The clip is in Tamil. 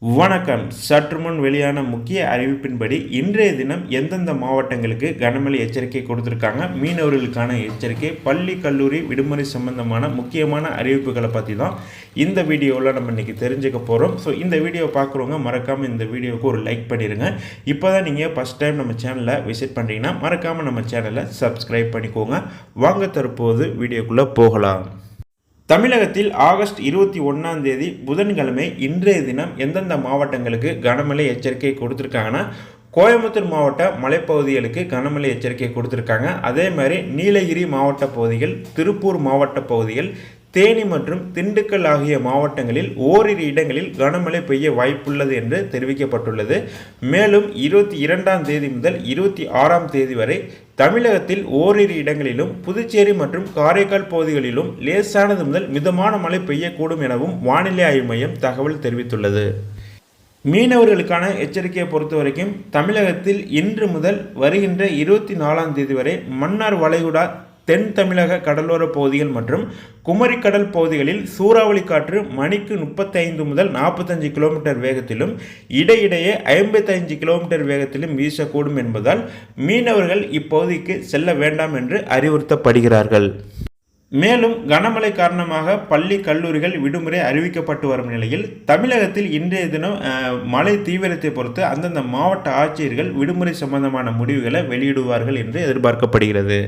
வணக்கம். சற்று முன் வெளியான முக்கிய அறிவிப்பின்படி இன்றைய தினம் எந்தெந்த மாவட்டங்களுக்கு கனமழை எச்சரிக்கை கொடுத்துருக்காங்க, மீனவர்களுக்கான எச்சரிக்கை, பள்ளி கல்லூரி விடுமுறை சம்பந்தமான முக்கியமான அறிவிப்புகளை பற்றி தான் இந்த வீடியோவில் நம்ம இன்றைக்கி தெரிஞ்சுக்க போகிறோம். ஸோ இந்த வீடியோவை பார்க்குறவங்க மறக்காமல் இந்த வீடியோவுக்கு ஒரு லைக் பண்ணிடுங்க. இப்போ தான் நீங்கள் ஃபஸ்ட் டைம் நம்ம சேனலை விசிட் பண்ணுறீங்கன்னா மறக்காமல் நம்ம சேனலை சப்ஸ்கிரைப் பண்ணிக்கோங்க. வாங்க தற்போது வீடியோக்குள்ளே போகலாம். தமிழகத்தில் ஆகஸ்ட் 21 புதன்கிழமை இன்றைய தினம் எந்தெந்த மாவட்டங்களுக்கு கனமழை எச்சரிக்கை கொடுத்துருக்காங்கன்னா, கோயம்புத்தூர் மாவட்ட மலைப்பகுதிகளுக்கு கனமழை எச்சரிக்கை கொடுத்துருக்காங்க. அதே மாதிரி நீலகிரி மாவட்ட பகுதிகள், திருப்பூர் மாவட்ட பகுதிகள், தேனி மற்றும் திண்டுக்கல் ஆகிய மாவட்டங்களில் ஓரிரு இடங்களில் கனமழை பெய்ய வாய்ப்புள்ளது என்று தெரிவிக்கப்பட்டுள்ளது. மேலும் 22 முதல் 26 வரை தமிழகத்தில் ஓரிரு இடங்களிலும், புதுச்சேரி மற்றும் காரைக்கால் பகுதிகளிலும் லேசானது முதல் மிதமான மழை பெய்யக்கூடும் எனவும் வானிலை ஆய்வு மையம் தகவல் தெரிவித்துள்ளது. மீனவர்களுக்கான எச்சரிக்கையை பொறுத்த வரைக்கும் தமிழகத்தில் இன்று முதல் வருகின்ற 24 வரை மன்னார் வளைகுடா, தென் தமிழக கடலோர பகுதிகள் மற்றும் குமரிக்கடல் பகுதிகளில் சூறாவளி காற்று மணிக்கு 35 முதல் 45 கிலோமீட்டர் வேகத்திலும் இடையிடையே 55 கிலோமீட்டர் வேகத்திலும் வீசக்கூடும் என்பதால் மீனவர்கள் இப்பகுதிக்கு செல்ல வேண்டாம் என்று அறிவுறுத்தப்படுகிறார்கள். மேலும் கனமழை காரணமாக பள்ளி கல்லூரிகள் விடுமுறை அறிவிக்கப்பட்டு வரும் நிலையில் தமிழகத்தில் இன்றைய தினம் மழை தீவிரத்தை பொறுத்து அந்தந்த மாவட்ட ஆட்சியர்கள் விடுமுறை சம்பந்தமான முடிவுகளை வெளியிடுவார்கள் என்று எதிர்பார்க்கப்படுகிறது.